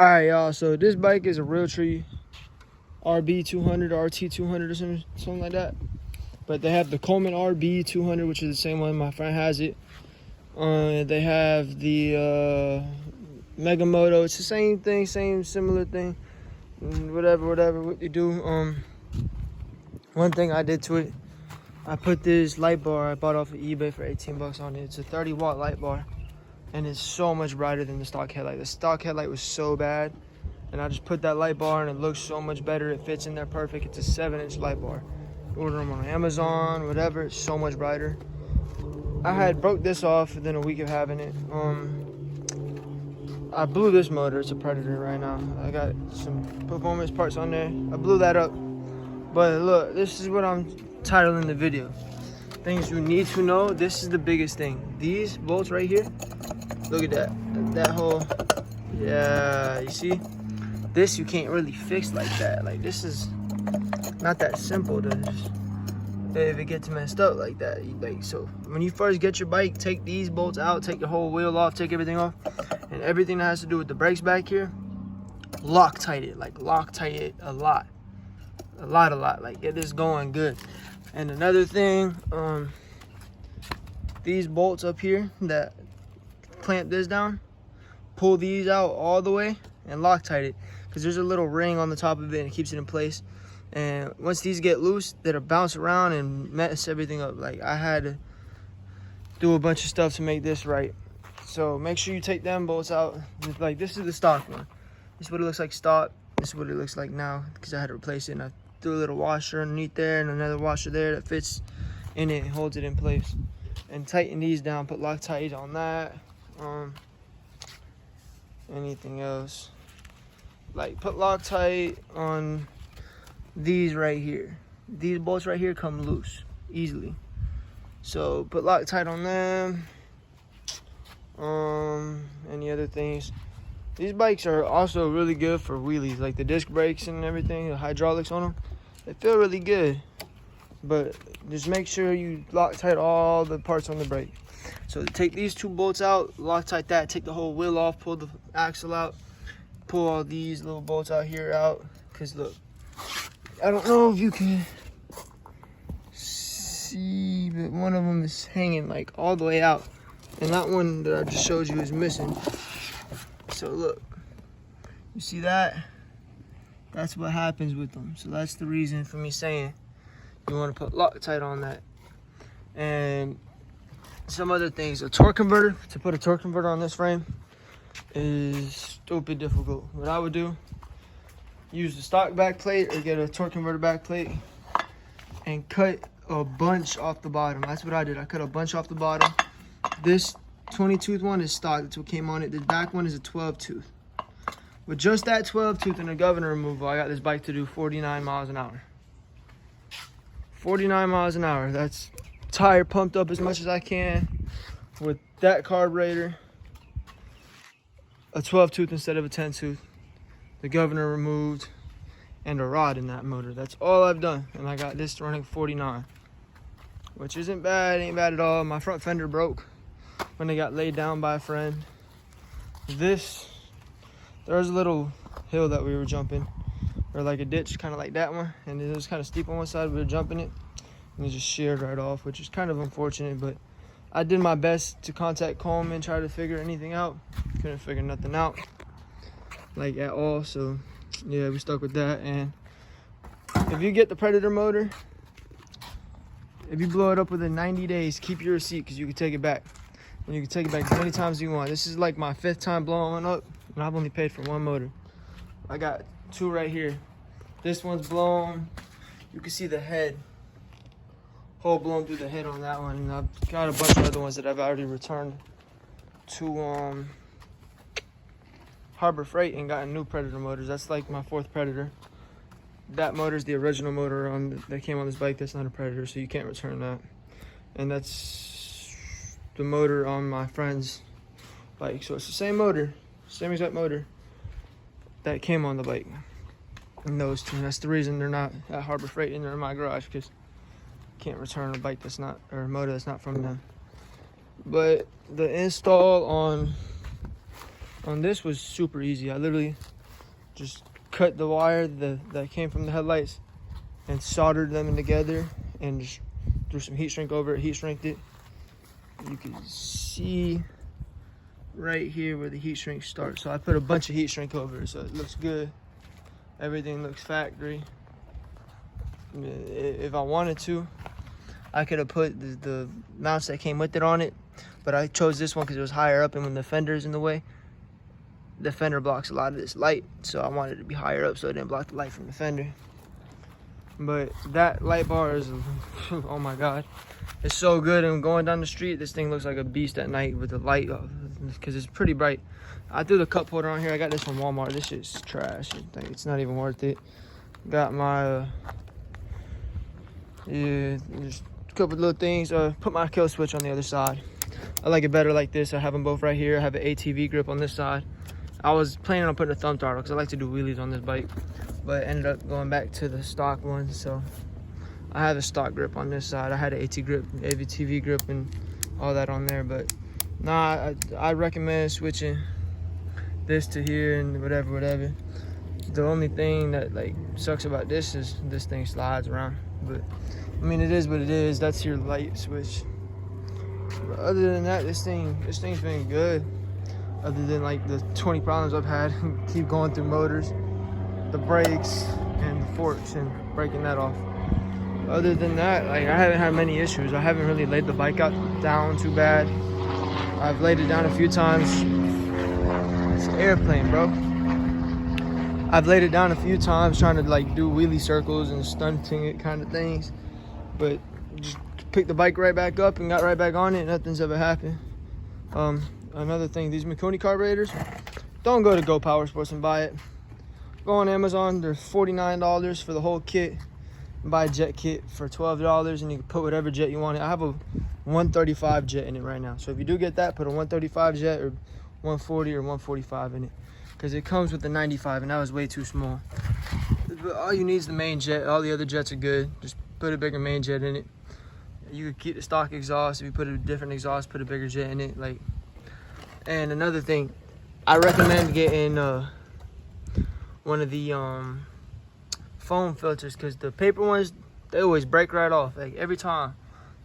All right, y'all. So this bike is a Realtree RB200, RT200, or something like that. But they have the Coleman RB200, which is the same one. My friend has it. They have the Mega Moto. It's the same thing, similar thing. Whatever what you do. One thing I did to it, I put this light bar I bought off of eBay for 18 bucks on it. It's a 30-watt light bar, and it's so much brighter than the stock headlight. The stock headlight was so bad, and I just put that light bar and it looks so much better. It fits in there perfect. It's a 7-inch light bar. Order them on Amazon, whatever. It's so much brighter. I had broke this off within a week of having it. I blew this motor. It's a Predator right now. I got some performance parts on there. I blew that up. But look, this is what I'm titling the video. Things you need to know. This is the biggest thing. These bolts right here. Look at that. That whole, yeah, you see? This you can't really fix like that. Like, this is not that simple to just, if it gets messed up like that. Like, so when you first get your bike, take these bolts out, take the whole wheel off, take everything off, and everything that has to do with the brakes back here, Loctite it. Like, Loctite it a lot, like, get this going good. And another thing, these bolts up here that clamp this down, pull these out all the way and Loctite it, because there's a little ring on the top of it and it keeps it in place. And once these get loose, they'll bounce around and mess everything up. Like, I had to do a bunch of stuff to make this right. So make sure you take them bolts out. Like, this is the stock one. This is what it looks like stock. This is what it looks like now, because I had to replace it. And I threw a little washer underneath there and another washer there that fits in it and holds it in place. And tighten these down, put Loctite on that. Anything else? Like, put Loctite on these right here. These bolts right here come loose easily, so put Loctite on them. Any other things? These bikes are also really good for wheelies, like the disc brakes and everything, the hydraulics on them, they feel really good. But just make sure you Loctite all the parts on the brake. So take these two bolts out, Loctite that, take the whole wheel off, pull the axle out, pull all these little bolts out here out. Because look, I don't know if you can see, but one of them is hanging like all the way out, and that one that I just showed you is missing. So look, you see that? That's what happens with them. So that's the reason for me saying you want to put Loctite on that. And some other things, a torque converter, to put a torque converter on this frame is stupid difficult. What I would do, use the stock back plate or get a torque converter back plate and cut a bunch off the bottom. That's what I did. I cut a bunch off the bottom. This 20-tooth one is stock. That's what came on it. The back one is a 12-tooth. With just that 12-tooth and a governor removal, I got this bike to do 49 miles an hour. 49 miles an hour. That's tire pumped up as much as I can with that carburetor, a 12-tooth instead of a 10-tooth, the governor removed, and a rod in that motor. That's all I've done, and I got this running 49, which isn't bad. Ain't bad at all. My front fender broke when they got laid down by a friend. There was a little hill that we were jumping, or like a ditch, kind of like that one, and it was kind of steep on one side. We were jumping it, and it just sheared right off, which is kind of unfortunate. But I did my best to contact Coleman, try to figure anything out. Couldn't figure nothing out, like, at all. So yeah, we stuck with that. And if you get the Predator motor, if you blow it up within 90 days, keep your receipt, because you can take it back, and you can take it back as many times as you want. This is like my 5th time blowing up, and I've only paid for one motor. I got 2 right here. This one's blown. You can see the head, hole blown through the head on that one. And I've got a bunch of other ones that I've already returned to Harbor Freight and gotten new Predator motors. That's like my 4th Predator. That motor is the original motor that came on this bike. That's not a Predator, so you can't return that. And that's the motor on my friend's bike. So it's the same motor, same exact motor that came on the bike. And those two. And that's the reason they're not at Harbor Freight and they're in my garage, because you can't return a bike that's not, or a motor that's not from them. But the install on On this was super easy. I literally just cut the wire that came from the headlights and soldered them together and just threw some heat shrink over it, heat shrinked it. You can see right here where the heat shrink starts. So I put a bunch of heat shrink over it so it looks good. Everything looks factory. If I wanted to, I could have put the mounts that came with it on it, but I chose this one because it was higher up, and when the fender's in the way, the fender blocks a lot of this light, so I wanted it to be higher up so it didn't block the light from the fender. But that light bar is, oh my God, it's so good. And going down the street, this thing looks like a beast at night with the light, because it's pretty bright. I threw the cup holder on here. I got this from Walmart. This shit's trash. It's not even worth it. Got my yeah, just a couple little things. Put my kill switch on the other side. I like it better like this. I have them both right here. I have an ATV grip on this side. I was planning on putting a thumb throttle because I like to do wheelies on this bike, but ended up going back to the stock one. So I have a stock grip on this side. I had an ATV grip and all that on there, but nah, I recommend switching this to here and whatever. The only thing that like sucks about this is this thing slides around, but I mean, it is what it is. That's your light switch. But other than that, this thing's been good. Other than like the 20 problems I've had, keep going through motors, the brakes, and the forks, and breaking that off. Other than that, like, I haven't had many issues. I haven't really laid the bike down too bad. I've laid it down a few times. It's an airplane, bro. I've laid it down a few times trying to like do wheelie circles and stunting it kind of things, but just picked the bike right back up and got right back on it. Nothing's ever happened. Another thing, these Mikuni carburetors, don't go to Go Power Sports and buy it. Go on Amazon. They're $49 for the whole kit. Buy a jet kit for $12, and you can put whatever jet you want in. I have a 135 jet in it right now, so if you do get that, put a 135 jet or 140 or 145 in it, because it comes with the 95, and that was way too small. But all you need is the main jet. All the other jets are good. Just put a bigger main jet in it. You could keep the stock exhaust. If you put a different exhaust, put a bigger jet in it. Like, and another thing, I recommend getting one of the foam filters, because the paper ones, they always break right off. Like, every time.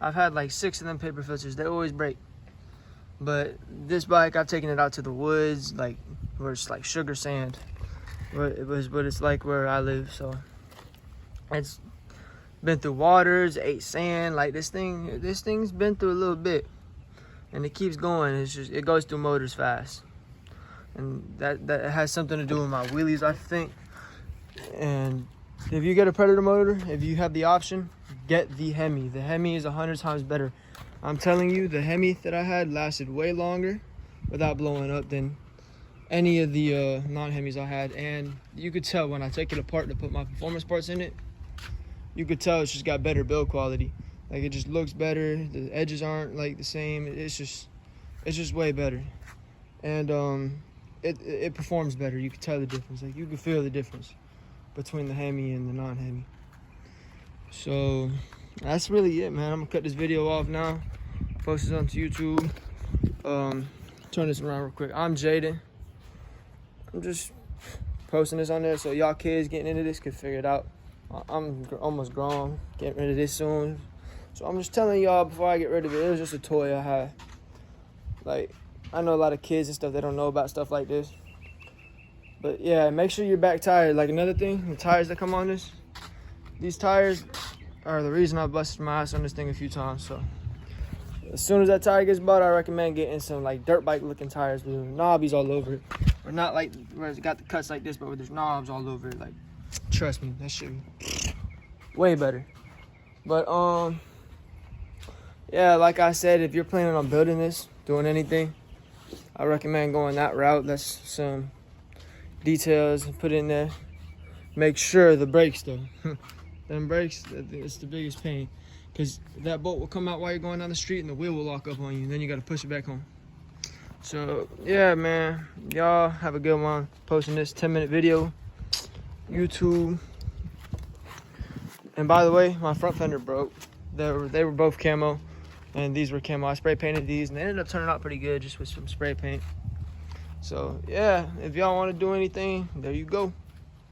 I've had like 6 of them paper filters. They always break. But this bike, I've taken it out to the woods, like where it's like sugar sand. But it's like where I live, so it's been through waters, ate sand. Like, this thing's been through a little bit, and it keeps going. It's just, it goes through motors fast, and that has something to do with my wheelies, I think. And if you get a Predator motor, if you have the option, get the Hemi. The Hemi is 100 times better. I'm telling you, the Hemi that I had lasted way longer without blowing up than any of the non-Hemis I had. And you could tell when I take it apart to put my performance parts in it, you could tell it's just got better build quality. Like, it just looks better. The edges aren't like the same. It's just way better. And it performs better. You can tell the difference. Like, you can feel the difference between the Hemi and the non-Hemi. So that's really it, man. I'm gonna cut this video off now, post it onto YouTube. Turn this around real quick. I'm Jaden. I'm just posting this on there so y'all kids getting into this can figure it out. I'm almost grown, getting rid of this soon. So I'm just telling y'all before I get rid of it, it was just a toy I had. Like, I know a lot of kids and stuff, they don't know about stuff like this. But yeah, make sure your back tire. Like, another thing, the tires that come on this, these tires are the reason I busted my ass on this thing a few times. So as soon as that tire gets bought, I recommend getting some like dirt bike looking tires with knobbies all over it. Or not like where it's got the cuts like this, but where there's knobs all over it. Like, trust me, that shit way better. But yeah, like I said, if you're planning on building this, doing anything, I recommend going that route. That's some details put in there. Make sure the brakes though. Them brakes, it's the biggest pain, because that bolt will come out while you're going down the street and the wheel will lock up on you, and then you got to push it back home. So yeah, man, y'all have a good one. Posting this 10-minute video, YouTube. And by the way, my front fender broke. They were both camo, and these were camo. I spray painted these, and they ended up turning out pretty good just with some spray paint. So yeah, if y'all want to do anything, there you go.